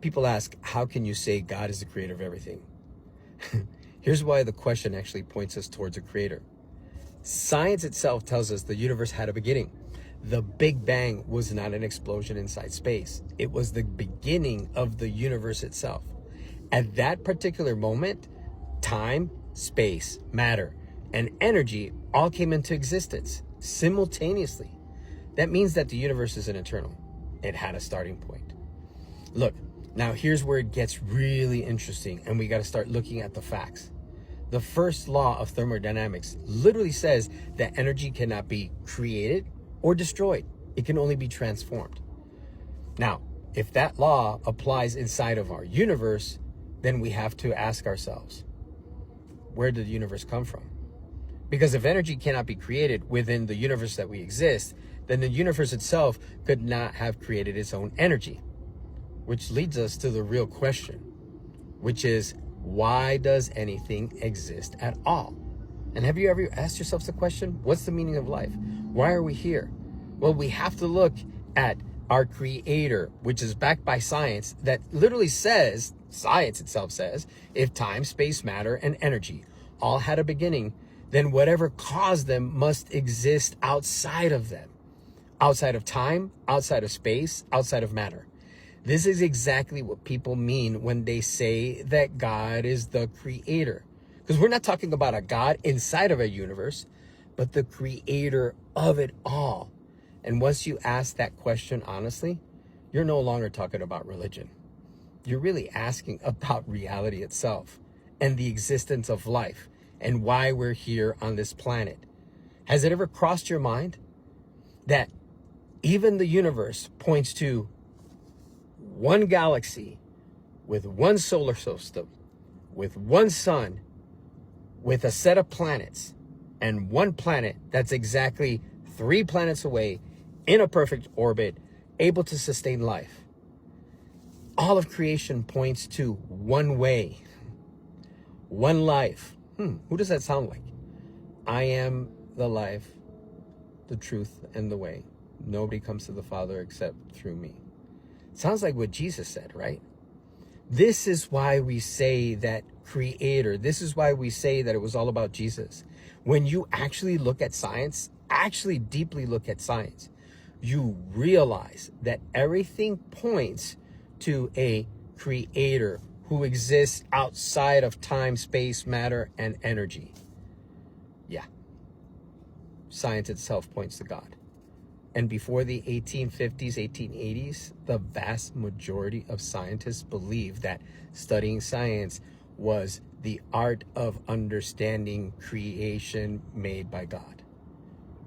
People ask, how can you say God is the creator of everything? Here's why the question actually points us towards a creator. Science itself tells us the universe had a beginning. The Big Bang was not an explosion inside space. It was the beginning of the universe itself. At that particular moment, time, space, matter, and energy all came into existence simultaneously. That means that the universe isn't eternal. It had a starting point. Look, now here's where it gets really interesting, and we got to start looking at the facts. The first law of thermodynamics literally says that energy cannot be created or destroyed. It can only be transformed. Now, if that law applies inside of our universe, then we have to ask ourselves, where did the universe come from? Because if energy cannot be created within the universe that we exist, then the universe itself could not have created its own energy. Which leads us to the real question, which is, why does anything exist at all? And have you ever asked yourself the question, what's the meaning of life? Why are we here? Well, we have to look at our creator, which is backed by science, that literally says, science itself says, if time, space, matter, and energy all had a beginning, then whatever caused them must exist outside of them. Outside of time, outside of space, outside of matter. This is exactly what people mean when they say that God is the creator. Because we're not talking about a God inside of a universe, but the creator of it all. And once you ask that question honestly, you're no longer talking about religion. You're really asking about reality itself and the existence of life and why we're here on this planet. Has it ever crossed your mind that even the universe points to one galaxy with one solar system, with one sun, with a set of planets, and one planet that's exactly 3 planets away in a perfect orbit, able to sustain life? All of creation points to one way, one life. Who does that sound like? I am the life, the truth, and the way. Nobody comes to the Father except through me. Sounds like what Jesus said, right? This is why we say that creator. This is why we say that it was all about Jesus. When you actually look at science, actually deeply look at science, you realize that everything points to a creator who exists outside of time, space, matter, and energy. Yeah. Science itself points to God. And before the 1850s, 1880s, the vast majority of scientists believed that studying science was the art of understanding creation made by God.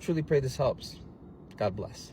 Truly pray this helps. God bless.